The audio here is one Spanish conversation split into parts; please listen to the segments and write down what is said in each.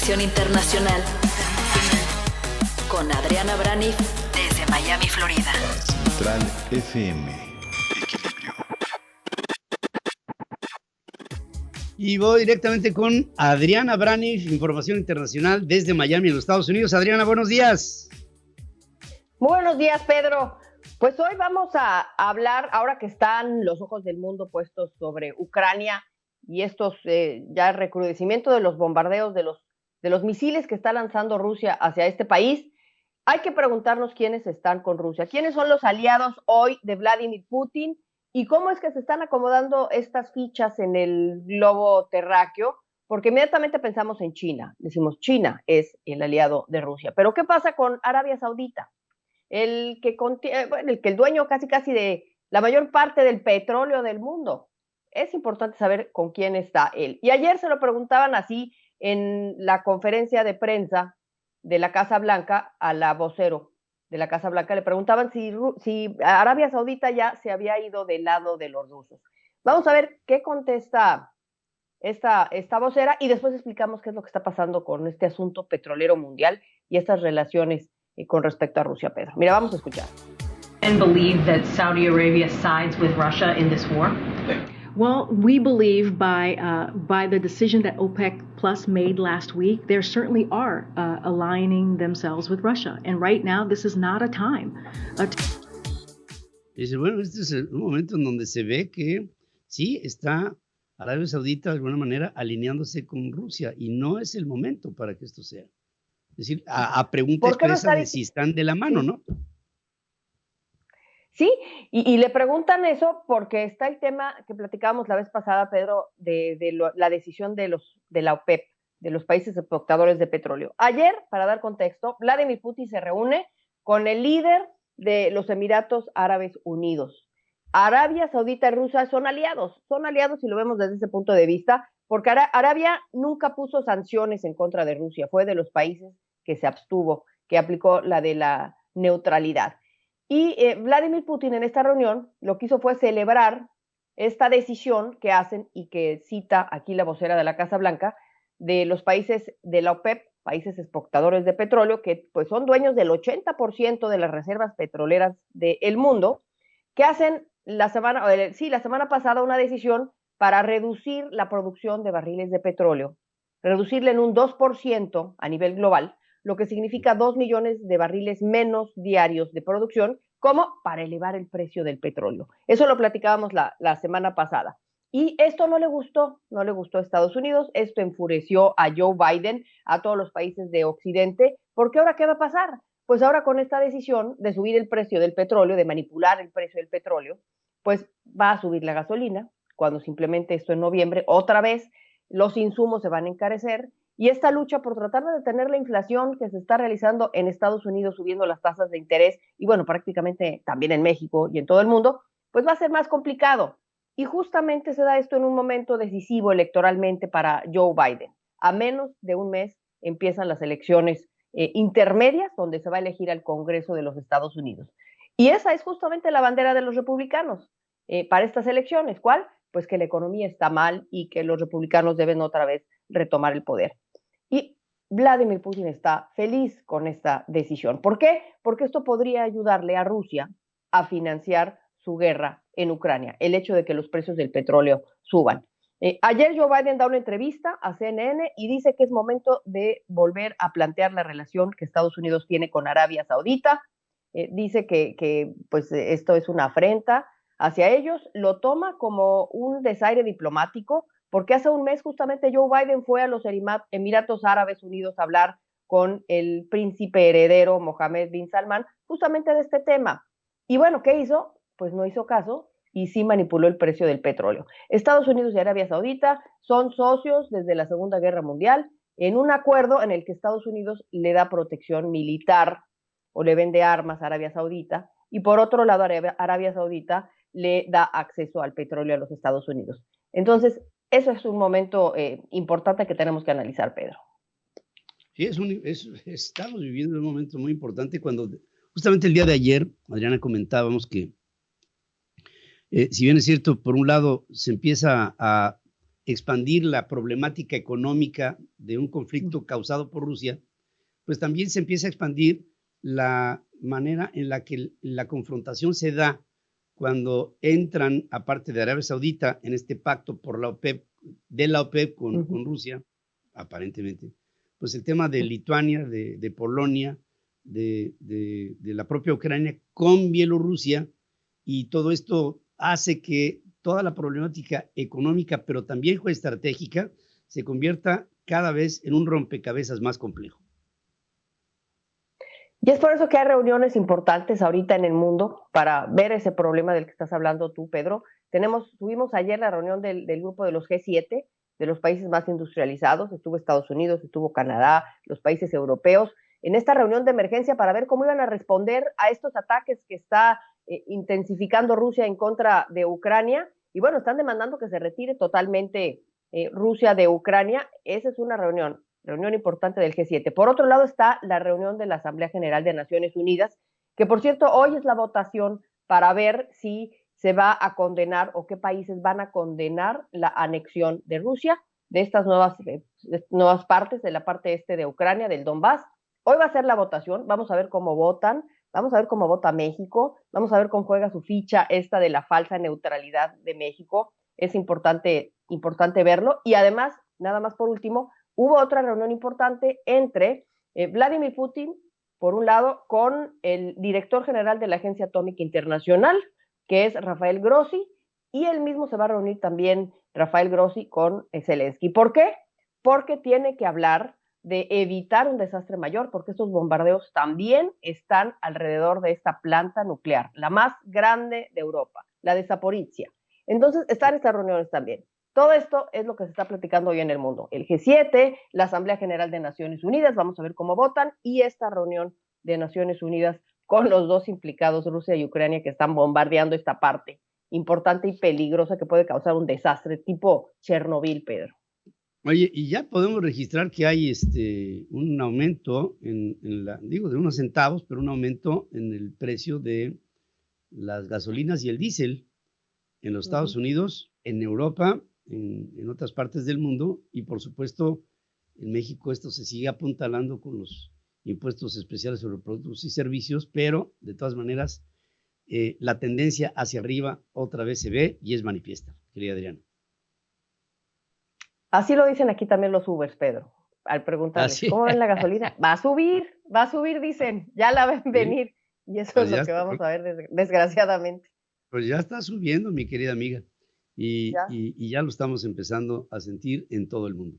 Información internacional con Adriana Braniff desde Miami, Florida. Central FM. Equilibrio. Y voy directamente con Adriana Braniff, Información Internacional desde Miami, en los Estados Unidos. Adriana, buenos días. Buenos días, Pedro. Pues hoy vamos a hablar, ahora que están los ojos del mundo puestos sobre Ucrania y estos ya el recrudecimiento de los bombardeos de los misiles que está lanzando Rusia hacia este país, hay que preguntarnos quiénes están con Rusia, quiénes son los aliados hoy de Vladimir Putin y cómo es que se están acomodando estas fichas en el globo terráqueo, porque inmediatamente pensamos en China, decimos China es el aliado de Rusia, pero ¿qué pasa con Arabia Saudita? El que el dueño casi de la mayor parte del petróleo del mundo. Es importante saber con quién está él. Y ayer se lo preguntaban así en la conferencia de prensa de la Casa Blanca a la vocero de la Casa Blanca. Le preguntaban si Arabia Saudita ya se había ido del lado de los rusos. Vamos a ver qué contesta esta vocera y después explicamos qué es lo que está pasando con este asunto petrolero mundial y estas relaciones con respecto a Rusia, Pedro. Mira, vamos a escuchar. And believe that Saudi Arabia sides with Russia in this war? Well, we believe by the decision that OPEC Plus made last week, there certainly are aligning themselves with Russia. And right now, this is not a time. Dice, bueno, este es un momento en donde se ve que sí está Arabia Saudita de alguna manera alineándose con Rusia y no es el momento para que esto sea. Es decir, a pregunta expresa de si están de la mano, ¿no? Sí, y le preguntan eso porque está el tema que platicábamos la vez pasada, Pedro, de la decisión de la OPEP, de los países exportadores de petróleo. Ayer, para dar contexto, Vladimir Putin se reúne con el líder de los Emiratos Árabes Unidos. Arabia Saudita y Rusia son aliados si lo vemos desde ese punto de vista, porque Arabia nunca puso sanciones en contra de Rusia, fue de los países que se abstuvo, que aplicó la de la neutralidad. Y Vladimir Putin en esta reunión lo que hizo fue celebrar esta decisión que hacen y que cita aquí la vocera de la Casa Blanca de los países de la OPEP, países exportadores de petróleo, que pues son dueños del 80% de las reservas petroleras del mundo, que hacen la semana pasada una decisión para reducir la producción de barriles de petróleo, reducirla en un 2% a nivel global, lo que significa 2 millones de barriles menos diarios de producción, como para elevar el precio del petróleo. Eso lo platicábamos la semana pasada. Y esto no le gustó a Estados Unidos, esto enfureció a Joe Biden, a todos los países de Occidente, porque ahora ¿qué va a pasar? Pues ahora con esta decisión de subir el precio del petróleo, de manipular el precio del petróleo, pues va a subir la gasolina, cuando se implemente esto en noviembre, otra vez los insumos se van a encarecer, y esta lucha por tratar de detener la inflación que se está realizando en Estados Unidos, subiendo las tasas de interés, y bueno, prácticamente también en México y en todo el mundo, pues va a ser más complicado. Y justamente se da esto en un momento decisivo electoralmente para Joe Biden. A menos de un mes empiezan las elecciones intermedias, donde se va a elegir al Congreso de los Estados Unidos. Y esa es justamente la bandera de los republicanos para estas elecciones. ¿Cuál? Pues que la economía está mal y que los republicanos deben otra vez retomar el poder. Y Vladimir Putin está feliz con esta decisión. ¿Por qué? Porque esto podría ayudarle a Rusia a financiar su guerra en Ucrania, el hecho de que los precios del petróleo suban. Ayer Joe Biden da una entrevista a CNN y dice que es momento de volver a plantear la relación que Estados Unidos tiene con Arabia Saudita. Dice que pues, esto es una afrenta hacia ellos, lo toma como un desaire diplomático, porque hace un mes justamente Joe Biden fue a los Emiratos Árabes Unidos a hablar con el príncipe heredero Mohammed bin Salman, justamente de este tema. Y bueno, ¿qué hizo? Pues no hizo caso y sí manipuló el precio del petróleo. Estados Unidos y Arabia Saudita son socios desde la Segunda Guerra Mundial en un acuerdo en el que Estados Unidos le da protección militar o le vende armas a Arabia Saudita y por otro lado Arabia Saudita le da acceso al petróleo a los Estados Unidos. Entonces, eso es un momento importante que tenemos que analizar, Pedro. Sí, estamos viviendo un momento muy importante cuando justamente el día de ayer, Adriana, comentábamos que si bien es cierto, por un lado se empieza a expandir la problemática económica de un conflicto causado por Rusia, pues también se empieza a expandir la manera en la que la confrontación se da cuando entran, aparte de Arabia Saudita, en este pacto por la OPEP, de la OPEP con Rusia, aparentemente, pues el tema de Lituania, de Polonia, de la propia Ucrania con Bielorrusia, y todo esto hace que toda la problemática económica, pero también geoestratégica, se convierta cada vez en un rompecabezas más complejo. Y es por eso que hay reuniones importantes ahorita en el mundo para ver ese problema del que estás hablando tú, Pedro. Tuvimos ayer la reunión del grupo de los G7, de los países más industrializados. Estuvo Estados Unidos, estuvo Canadá, los países europeos, en esta reunión de emergencia para ver cómo iban a responder a estos ataques que está intensificando Rusia en contra de Ucrania. Y bueno, están demandando que se retire totalmente Rusia de Ucrania. Esa es una reunión importante del G7. Por otro lado está la reunión de la Asamblea General de Naciones Unidas, que por cierto hoy es la votación para ver si se va a condenar o qué países van a condenar la anexión de Rusia de estas nuevas partes, de la parte este de Ucrania, del Donbass. Hoy va a ser la votación, vamos a ver cómo votan, vamos a ver cómo vota México, vamos a ver cómo juega su ficha esta de la falsa neutralidad de México. Es importante verlo. Y además, nada más por último, hubo otra reunión importante entre Vladimir Putin, por un lado, con el director general de la Agencia Atómica Internacional, que es Rafael Grossi, y él mismo se va a reunir también, Rafael Grossi, con Zelensky. ¿Por qué? Porque tiene que hablar de evitar un desastre mayor, porque estos bombardeos también están alrededor de esta planta nuclear, la más grande de Europa, la de Zaporizhia. Entonces, están estas reuniones también. Todo esto es lo que se está platicando hoy en el mundo. El G7, la Asamblea General de Naciones Unidas, vamos a ver cómo votan, y esta reunión de Naciones Unidas con los dos implicados, Rusia y Ucrania, que están bombardeando esta parte importante y peligrosa que puede causar un desastre tipo Chernobyl, Pedro. Oye, y ya podemos registrar que hay un aumento de unos centavos, pero un aumento en el precio de las gasolinas y el diésel en los Estados Unidos, en Europa, en otras partes del mundo, y por supuesto en México esto se sigue apuntalando con los impuestos especiales sobre productos y servicios, pero de todas maneras la tendencia hacia arriba otra vez se ve y es manifiesta, querida Adriana. Así lo dicen aquí también los Ubers, Pedro, al preguntarles, ¿cómo ven la gasolina? Va a subir, dicen, ya la ven venir, y eso pues es lo que vamos a ver desgraciadamente. Pues ya está subiendo, mi querida amiga, y ya lo estamos empezando a sentir en todo el mundo.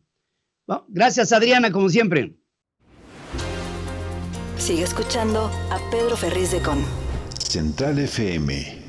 Bueno, gracias, Adriana, como siempre. Sigue escuchando a Pedro Ferriz de Con Central FM.